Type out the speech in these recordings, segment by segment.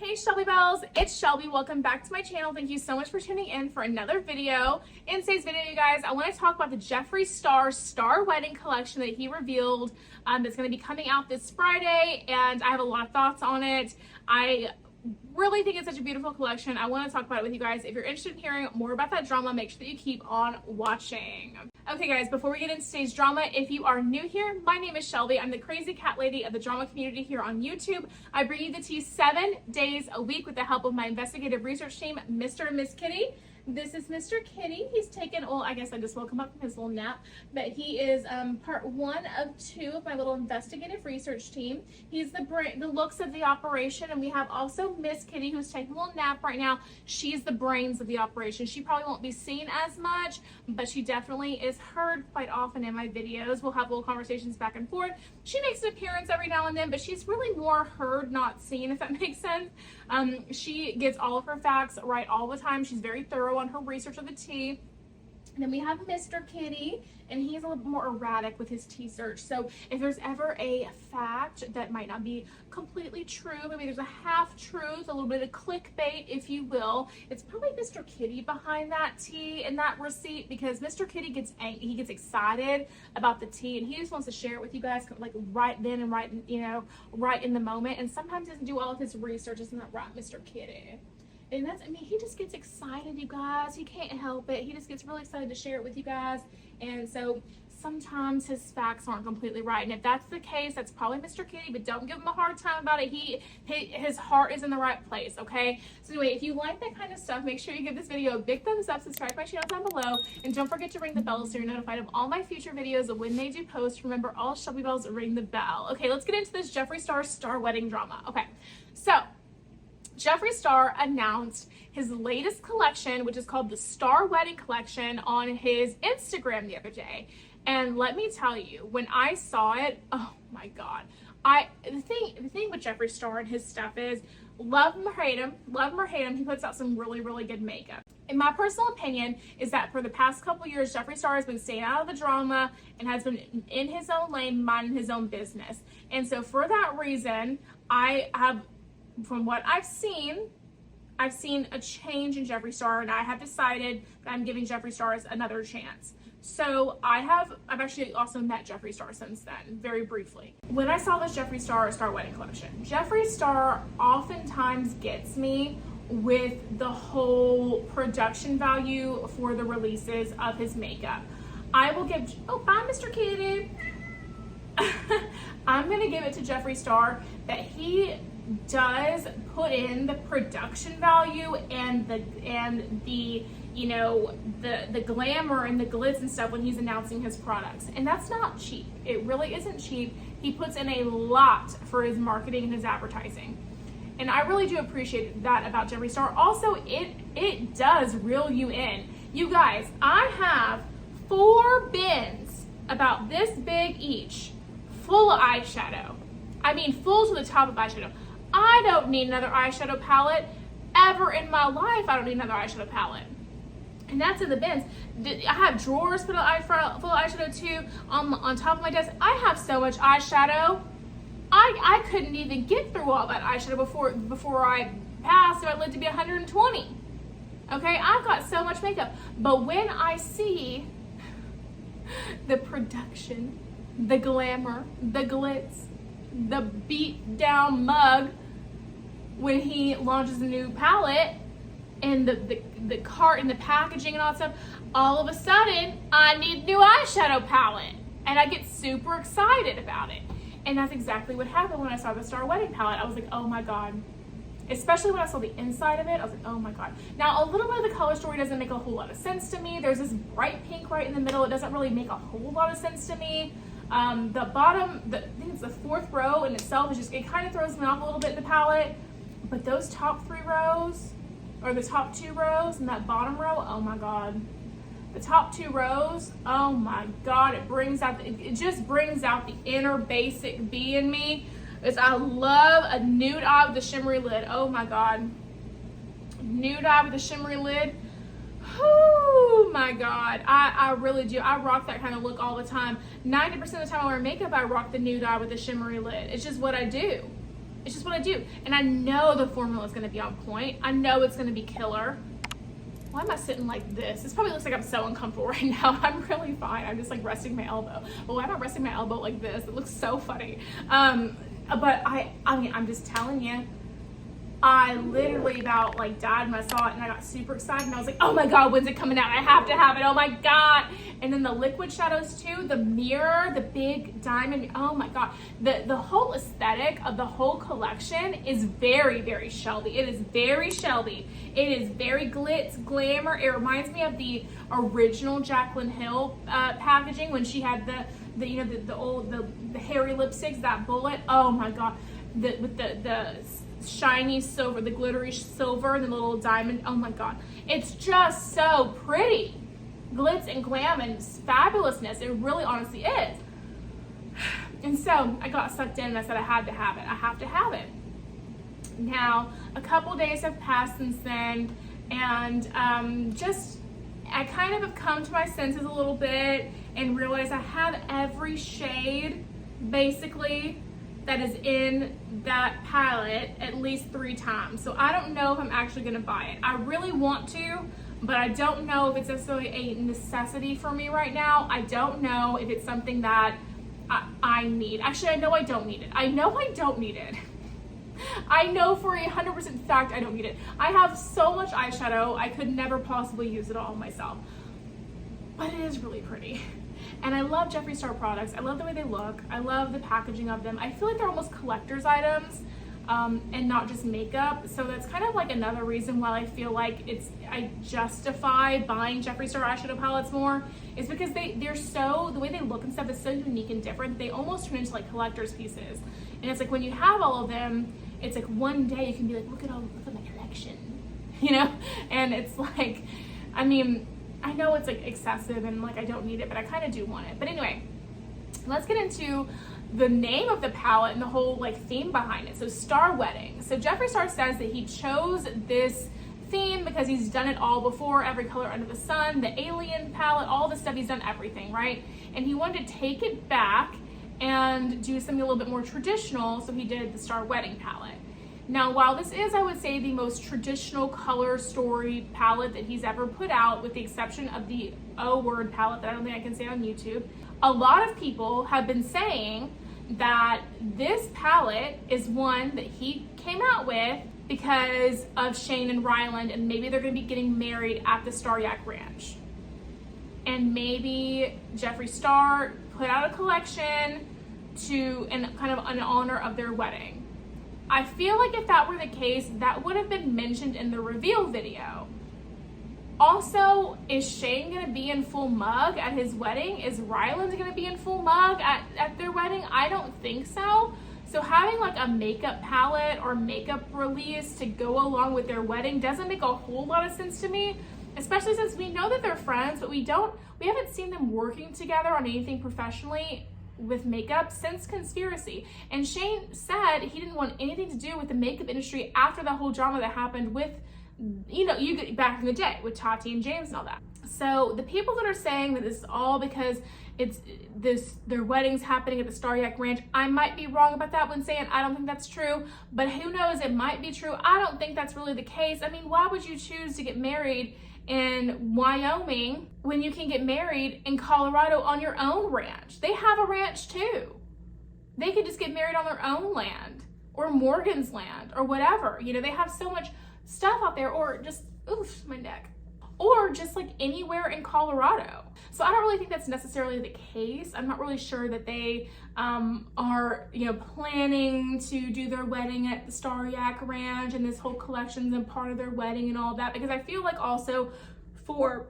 Hey Shelby Bells, it's Shelby. Welcome back to my channel. Thank you so much for tuning in for another video. In today's video, you guys, I want to talk about the Jeffree Star Wedding collection that he revealed that's going to be coming out this Friday, and I have a lot of thoughts on it. I really think it's such a beautiful collection. I want to talk about it with you guys. If you're interested in hearing more about that drama, make sure that you keep on watching. Okay guys, before we get into today's drama, if you are new here, my name is Shelby. I'm the crazy cat lady of the drama community here on YouTube. I bring you the tea 7 days a week with the help of my investigative research team, Mr. and Miss Kitty. This is Mr. Kitty. He's taken, well, I guess I just woke him up from his little nap, but he is part 1 of 2 of my little investigative research team. He's the looks of the operation, and we have also Miss Kitty, who's taking a little nap right now. She's the brains of the operation. She probably won't be seen as much, but she definitely is heard quite often in my videos. We'll have little conversations back and forth. She makes an appearance every now and then, but she's really more heard, not seen, if that makes sense. She gets all of her facts right all the time. She's very thorough on her research of the tea. And then we have Mr. Kitty, and he's a little bit more erratic with his tea search. So if there's ever a fact that might not be completely true, maybe there's a half truth, a little bit of clickbait, if you will, it's probably Mr. Kitty behind that tea and that receipt, because Mr. Kitty gets excited about the tea, and he just wants to share it with you guys like right then and right in the moment. And sometimes he doesn't do all of his research. Isn't that right, Mr. Kitty? And that's, I mean, he just gets excited, you guys. He can't help it. He just gets really excited to share it with you guys. And so sometimes his facts aren't completely right. And if that's the case, that's probably Mr. Kitty, but don't give him a hard time about it. His heart is in the right place, okay? So anyway, if you like that kind of stuff, make sure you give this video a big thumbs up, subscribe to my channel down below, and don't forget to ring the bell so you're notified of all my future videos when they do post. Remember, all Shelby Bells ring the bell. Okay, let's get into this Jeffree Star wedding drama. Okay, so Jeffree Star announced his latest collection, which is called the Star Wedding Collection, on his Instagram the other day. And let me tell you, when I saw it, oh my God. The thing with Jeffree Star and his stuff is, love him or hate him, he puts out some really, really good makeup. In my personal opinion, is that for the past couple years, Jeffree Star has been staying out of the drama and has been in his own lane, minding his own business. And so for that reason, from what I've seen a change in Jeffree Star, and I have decided that I'm giving Jeffree Star another chance. So I've actually also met Jeffree Star since then, very briefly. When I saw this Jeffree Star Wedding collection, Jeffree Star oftentimes gets me with the whole production value for the releases of his makeup. I will give, oh, bye Mr. Kitty. I'm gonna give it to Jeffree Star that he does put in the production value and the you know, the glamour and the glitz and stuff when he's announcing his products. And that's not cheap. It really isn't cheap. He puts in a lot for his marketing and his advertising. And I really do appreciate that about Jeffree Star. Also, it does reel you in. You guys, I have 4 bins about this big each, full of eyeshadow. I mean, full to the top of eyeshadow. I don't need another eyeshadow palette ever in my life. I don't need another eyeshadow palette. And that's in the bins. I have drawers full of eyeshadow too on top of my desk. I have so much eyeshadow. I couldn't even get through all that eyeshadow before I passed, if I lived to be 120. Okay, I've got so much makeup. But when I see the production, the glamour, the glitz, the beat down mug when he launches a new palette, and the cart and the packaging and all that stuff, all of a sudden I need a new eyeshadow palette, and I get super excited about it. And that's exactly what happened when I saw the Star Wedding palette. I was like, oh my God. Especially when I saw the inside of it, I was like, oh my God. Now, a little bit of the color story doesn't make a whole lot of sense to me. There's this bright pink right in the middle. It doesn't really make a whole lot of sense to me. The bottom, I think it's the 4th row in itself, is just, it kind of throws me off a little bit in the palette. But those top 3 rows, or the top 2 rows, and that bottom row, oh my God. The top 2 rows, oh my God, it just brings out the inner basic bee in me. I love a nude eye with a shimmery lid. Oh my God. Nude eye with a shimmery lid. Oh my God, I really do. I rock that kind of look all the time. 90% of the time I wear makeup, I rock the nude eye with a shimmery lid. It's just what I do. It's just what I do. And I know the formula is going to be on point. I know it's going to be killer. Why am I sitting like this? This probably looks like I'm so uncomfortable right now. I'm really fine. I'm just like resting my elbow. But why am I resting my elbow like this? It looks so funny. But I mean, I'm just telling you, I literally about like died when I saw it, and I got super excited, and I was like, oh my God, when's it coming out? I have to have it, oh my God. And then the liquid shadows too, the mirror, the big diamond, oh my God. The whole aesthetic of the whole collection is very, very Shelby. It is very Shelby. It is very glitz, glamour. It reminds me of the original Jaclyn Hill packaging when she had the hairy lipsticks, that bullet, oh my God. With the shiny silver, the glittery silver, and the little diamond, oh my God. It's just so pretty. Glitz and glam and fabulousness. It really honestly is. And so I got sucked in and I said I had to have it. I have to have it. Now, a couple days have passed since then, and I kind of have come to my senses a little bit and realized I have every shade basically that is in that palette at least 3 times. So I don't know if I'm actually gonna buy it. I really want to, but I don't know if it's necessarily a necessity for me right now. I don't know if it's something that I need. Actually, I know I don't need it. I know I don't need it. I know for 100% fact I don't need it. I have so much eyeshadow, I could never possibly use it all myself. But it is really pretty. And I love Jeffree Star products. I love the way they look. I love the packaging of them. I feel like they're almost collector's items and not just makeup. So that's kind of like another reason why I feel like I justify buying Jeffree Star eyeshadow palettes more, is because they're so, the way they look and stuff is so unique and different. They almost turn into like collector's pieces. And it's like when you have all of them, it's like one day you can be like, look at my collection, you know? And it's like, I mean, I know it's like excessive and like I don't need it, but I kind of do want it. But anyway, let's get into the name of the palette and the whole like theme behind it. So Star Wedding. So Jeffree Star says that he chose this theme because he's done it all before, every color under the sun, the alien palette, all the stuff, he's done everything, right? And he wanted to take it back and do something a little bit more traditional, so he did the Star Wedding palette. Now, while this is, I would say, the most traditional color story palette that he's ever put out, with the exception of the O-word palette that I don't think I can say on YouTube, a lot of people have been saying that this palette is one that he came out with because of Shane and Rylands, and maybe they're going to be getting married at the Star Ranch. And maybe Jeffree Star put out a collection in kind of in honor of their wedding. I feel like if that were the case, that would have been mentioned in the reveal video. Also, is Shane gonna be in full mug at his wedding? Is Ryland gonna be in full mug at their wedding? I don't think so. So having like a makeup palette or makeup release to go along with their wedding doesn't make a whole lot of sense to me, especially since we know that they're friends, but we haven't seen them working together on anything professionally with makeup since Conspiracy. And Shane said he didn't want anything to do with the makeup industry after the whole drama that happened with, back in the day with Tati and James and all that. So the people that are saying that this is all because their wedding's happening at the Star Ranch, I might be wrong about that when saying I don't think that's true, but who knows, it might be true. I don't think that's really the case. I mean, why would you choose to get married in Wyoming when you can get married in Colorado on your own ranch? They have a ranch too. They could just get married on their own land, or Morgan's land, or whatever. They have so much stuff out there, or just, oof, my neck. Or just like anywhere in Colorado. So I don't really think that's necessarily the case. I'm not really sure that they are, planning to do their wedding at the Star Ranch, and this whole collection's a part of their wedding and all that, because I feel like also for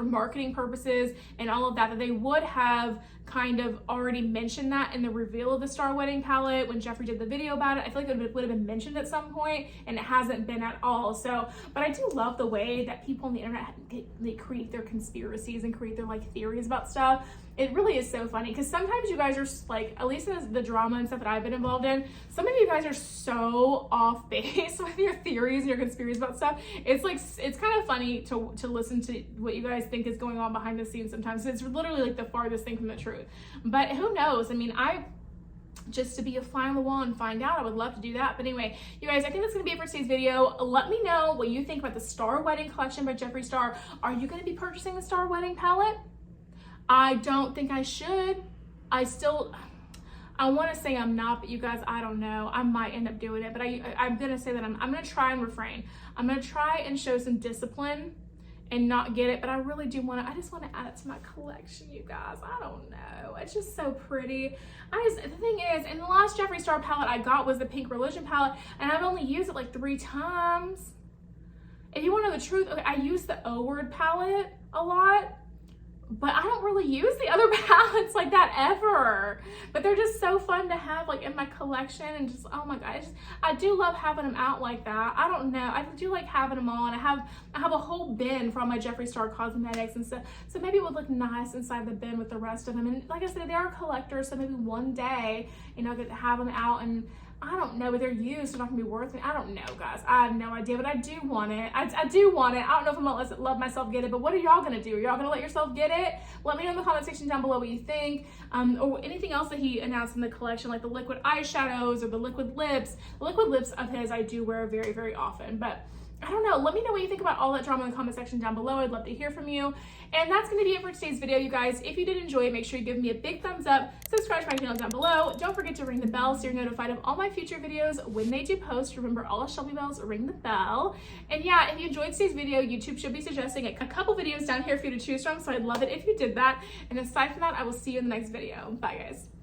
marketing purposes and all of that they would have kind of already mentioned that in the reveal of the Star Wedding palette when Jeffree did the video about it. I feel like it would have been mentioned at some point, and it hasn't been at all. So, but I do love the way that people on the internet, they create their conspiracies and create their like theories about stuff. It really is so funny, because sometimes you guys are like, at least in the drama and stuff that I've been involved in, some of you guys are so off base with your theories and your conspiracies about stuff. It's like, it's kind of funny to listen to what you guys think is going on behind the scenes sometimes. It's literally like the farthest thing from the truth. But who knows? I mean, just to be a fly on the wall and find out. I would love to do that. But anyway, you guys, I think that's going to be it for today's video. Let me know what you think about the Star Wedding collection by Jeffree Star. Are you going to be purchasing the Star Wedding palette? I don't think I should. I want to say I'm not, but you guys, I don't know. I might end up doing it, but I'm going to say that I'm going to try and refrain. I'm going to try and show some discipline and not get it, but I really do want to, I just want to add it to my collection, you guys. I don't know. It's just so pretty. The thing is, in the last Jeffree Star palette I got was the Pink Religion palette, and I've only used it like 3 times. If you want to know the truth, okay, I use the O Word palette a lot, but I don't really use the other palettes like that ever. But they're just so fun to have like in my collection, and just, oh my gosh, I do love having them out like that. I don't know, I do like having them on. I have a whole bin for all my Jeffree Star cosmetics and stuff, so maybe it would look nice inside the bin with the rest of them. And like I said, they are collectors, so maybe one day, you know, I get to have them out. And I don't know, but they're used, they're not gonna be worth it. I don't know, guys. I have no idea, but I do want it. I do want it. I don't know if I'm gonna let myself get it, but what are y'all gonna do? Are y'all gonna let yourself get it? Let me know in the comment section down below what you think. Or anything else that he announced in the collection, like the liquid eyeshadows or the liquid lips. The liquid lips of his I do wear very, very often, but I don't know. Let me know what you think about all that drama in the comment section down below. I'd love to hear from you. And that's going to be it for today's video, you guys. If you did enjoy it, make sure you give me a big thumbs up. Subscribe to my channel down below. Don't forget to ring the bell so you're notified of all my future videos when they do post. Remember, all of Shelby bells ring the bell. And yeah, if you enjoyed today's video, YouTube should be suggesting a couple videos down here for you to choose from. So I'd love it if you did that. And aside from that, I will see you in the next video. Bye, guys.